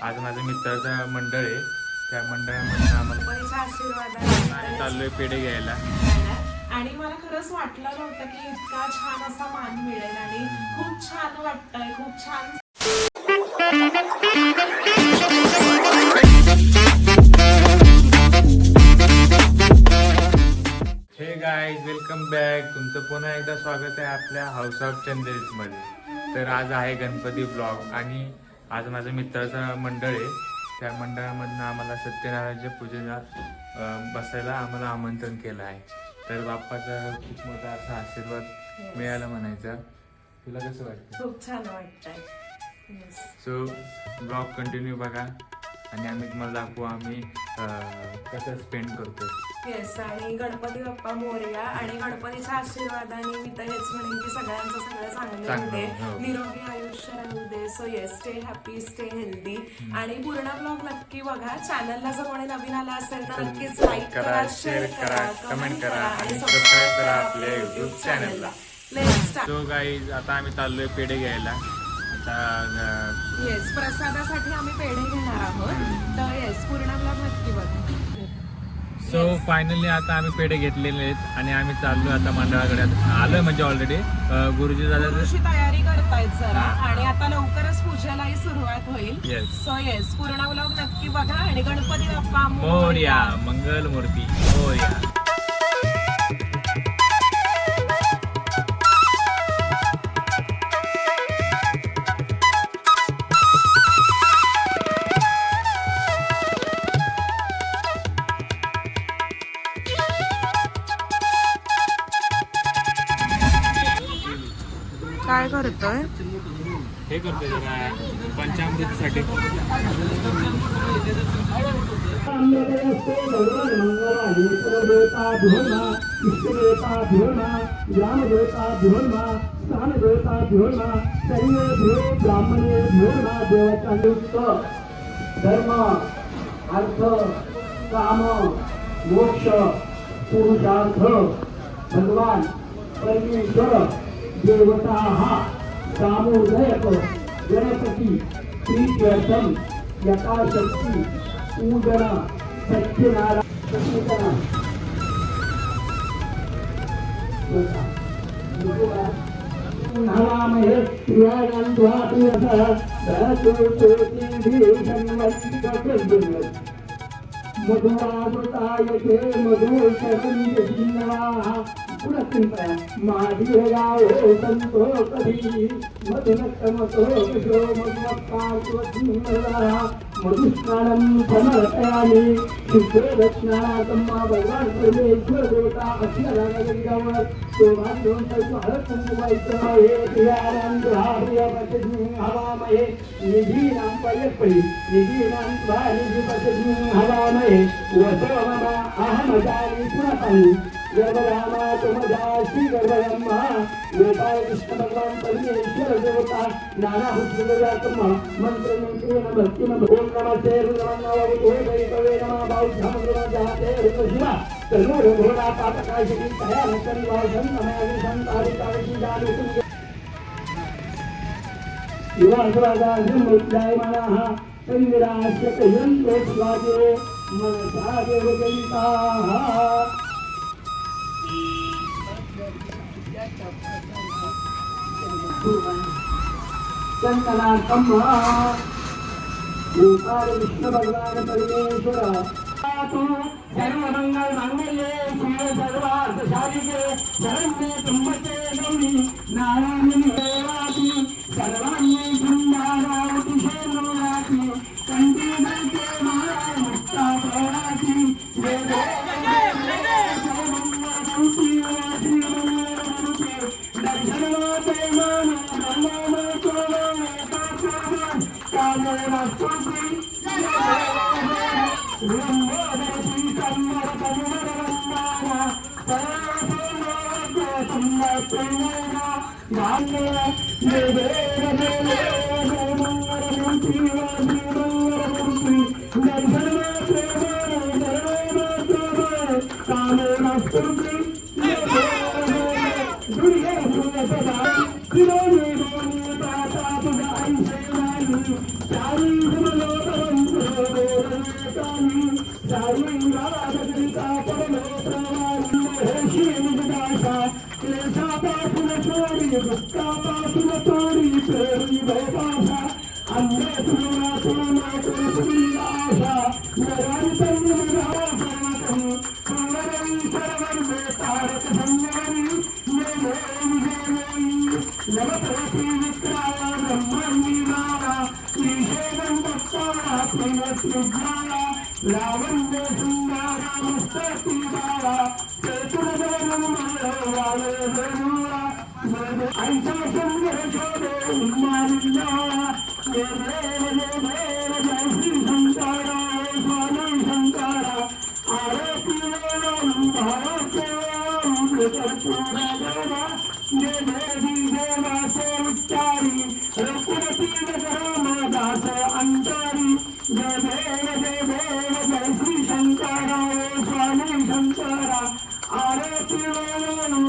आज माझ्या मित्राचं मंडळ आहे, त्या मंडळामधून आम्हाला आशीर्वाद चाललोय पेढे घ्यायला. आणि मला खरंच वाटलं नव्हतं की इतका छान असा मान मिळेल आणि खूप छान वाटतंय, खूप छान. हे गाईज, वेलकम बॅक. तुमचं पुन्हा एकदा स्वागत आहे आपल्या हाऊस ऑफ चंदेल्समध्ये. तर आज आहे गणपती ब्लॉग आणि आज माझ्या मित्राचं मंडळ आहे, त्या मंडळामधून आम्हाला सत्यनारायणच्या पूजेला बसायला आम्हाला आमंत्रण केलं आहे. तर बाप्पाचा खूप मोठा असा आशीर्वाद मिळाला म्हणायचा. तुला कसं वाटतं? खूप छान वाटतंय. सो ब्लॉग कंटिन्यू बघा आणि आम्ही तुम्हाला दाखवू आम्ही कसं स्पेंड करतो. येस, आणि गणपती बाप्पा मोरया आणि गणपतीच्या आशीर्वादाने मी तर हेच म्हणेन की सगळ्यांचं सगळं चांगलं होऊ दे, निरोगी आयुष्य राहू दे. So yes, stay happy, stay healthy आणि पूर्ण ब्लॉग नक्की बघा. चॅनलला जर कोणी नवीन आला असेल तर नक्कीच लाईक करा, शेअर करा, कमेंट करा आणि सबस्क्राईब करा आपल्या युट्यूब चॅनलला. सो गाईज, आता आम्ही चाललोय पेढे घ्यायला. येस, प्रसादासाठी आम्ही पेढे घेणार आहोत. तर येस, पूर्ण ब्लॉग नक्की बघा. सो फायनली आता आम्ही पेढे घेतलेले आहेत आणि आम्ही चाललोय आता मंडळाकडे. आलोय म्हणजे ऑलरेडी गुरुजी गुरुची तयारी करतायत जरा आणि आता लवकरच पूजेलाही सुरुवात होईल. सो येस, पूर्ण ब्लॉग नक्की बघा आणि गणपती बाप्पा मोरया, मंगल मूर्ती मोरया. काय करतोय? हे करतोय जरा पंचामृतीसाठी. धर्म, अर्थ, काम, मोक्ष, पुरुषार्थ, भगवान परमेश्वर देवता सामोदयक गणपती प्रीत्यर्थम यथाशक्ती पूजन सत्यनारायण नमामहे प्रियाणां द्वादशः मधुरामृतायते मधुशरणिन्नवाः महाधीरगावो संतो कधी मधुनक्तमतो किशो मधुमत्तार्त्वधीमराः मधुस्नानं समर्पयामि शुद्धदक्षिणार्थं भगवान परमेश्वर देवता अक्षरागविगमः शोभान्यों हळद कुंकुमायचं हे प्रियाणां दुहाप्रियपशुं हवामहे निधीनां पर्यपरि निधीनां निधिपशुं हवामहे वसो मम अहमजामि पुनः गर्भरामा तुमजा श्री गर्भरम्मा गोपाल कृष्ण भगवान परमेश्वर देवता नाना हुस्न मंत्र मंत्रेण भक्ति ओम नमस्ते रुद्रमन्नवं भैरवे नमः बाहुभ्यां जाते रुद्रशिवा तन्नो भोला पातकाशिनी तया नकरी वासं नमः संतारिकाविषि जाने युवासुराजा मुद्रायमानः संविरास्य कयन्तो स्वादे मनसा देवगणिताः चंदनार्थम गोपाल विष्णु भगवान परमेश्वर सर्वमंगल मांगल्ये शिवे सर्वार्थ साधिके शरण्ये त्र्यंबके गौरी नारायणी देवाति सर्वाण्ये सुंदरावति शरणोराति कंठे माला मुक्ता प्रणाति वेदे दुःखापासून तोडी प्रेमी भयपाशा अंधे तुझ्यातून तुझी आशा नगारी तंगी सर्वतही सुंदरी सर्वन्वे तारक संयमनी ये नवतरसी विक्राया ब्रह्मांडी माया श्रीशेदं भक्ताया प्रियत्रिज्ञाया लावण्य सुंदरा मस्तकी बाळा चतुर्दवनं माळवाळे वेणूला ऐसा संग्रह शोधे उन्मानिल्ला ये देव जय श्री शंकरा स्वामी शंकरा आरती वेणं भारते कर्पूरा देवा ये देवी देवाचे उच्चारी रघुपती नगरमादास अंतरी जय देव जय श्री शंकरा स्वामी शंकरा आरती वेणं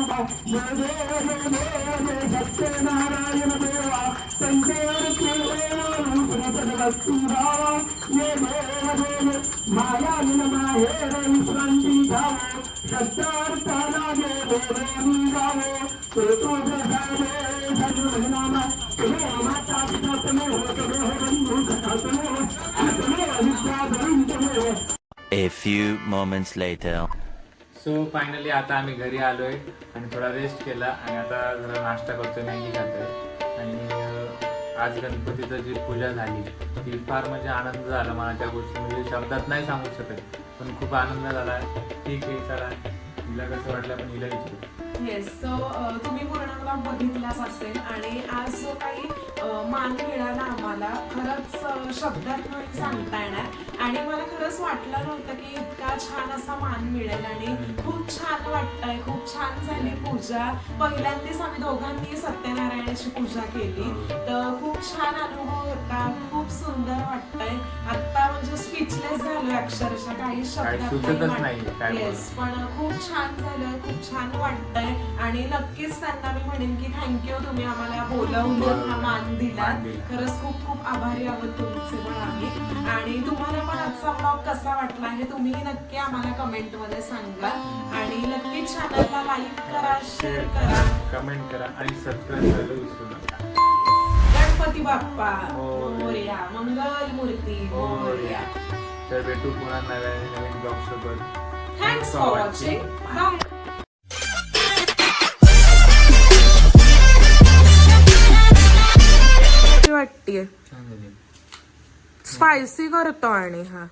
जय देव सत्यनारायण देवा संकेत भक्ती भावा ये देव माया माहेर विश्रांती घ्यावो शब्दार्थाला जे देवानी जावो तो सद्गुरुनामा तुम्ही माता पिता तुम्ही हो बंधू सखा तुम्ही विद्या धरून तुम्ही A few moments later. So finally आता आम्ही घरी आलोय आणि थोडा रेस्ट केला आणि आता जरा नाश्ता करतोय, मॅगी खातोय. आणि आज गणपतीचं जी पूजा झाली ती फार म्हणजे आनंद झाला मला. त्या गोष्टी म्हणजे शब्दात नाही सांगू शकत, पण खूप आनंद झाला. ठीक आहे, चला हिला कसं वाटलं पण हिला विचारू. येस, सो तुम्ही पूर्ण ब्लॉग बघितलाच असेल आणि आज जो काही मान मिळाला आम्हाला खरंच शब्दात नाही सांगता येणार. आणि मला खरंच वाटलं नव्हतं की इतका छान असा मान मिळेल आणि खूप छान वाटतंय. खूप छान झाली पूजा. पहिल्यांदाच आम्ही दोघांनी सत्यनारायणाची पूजा केली, तर खूप छान अनुभव होता. खूप सुंदर वाटतंय. आता म्हणजे स्पीचलेस झालोय अक्षरशः, काही सुचतच नाही शब्दात. काय येस, पण खूप छान झालं, खूप छान वाटतंय. आणि नक्कीच त्यांना मी म्हणेन की थँक्यू, तुम्ही आम्हाला बोलवलं, हा मान दिला. खरंच खूप खूप आभारी आहोत तुमचे पण आम्ही. आणि तुम्हाला पण आजचा ब्लॉग कसा वाटला हे तुम्ही नक्की आम्हाला कमेंट मध्ये सांगा. आणि नक्की चॅनलला लाईक करा, शेअर करा, कमेंट करा आणि सबस्क्राईब करायला विसरू नका. गणपती बाप्पा मोरया. मोरया, मंगल मूर्ती मोरया. तर भेटू पुन्हा नवीन ब्लॉग सोबत. Thanks for watching. बाय. वाटते स्पायसी करतो आणि हा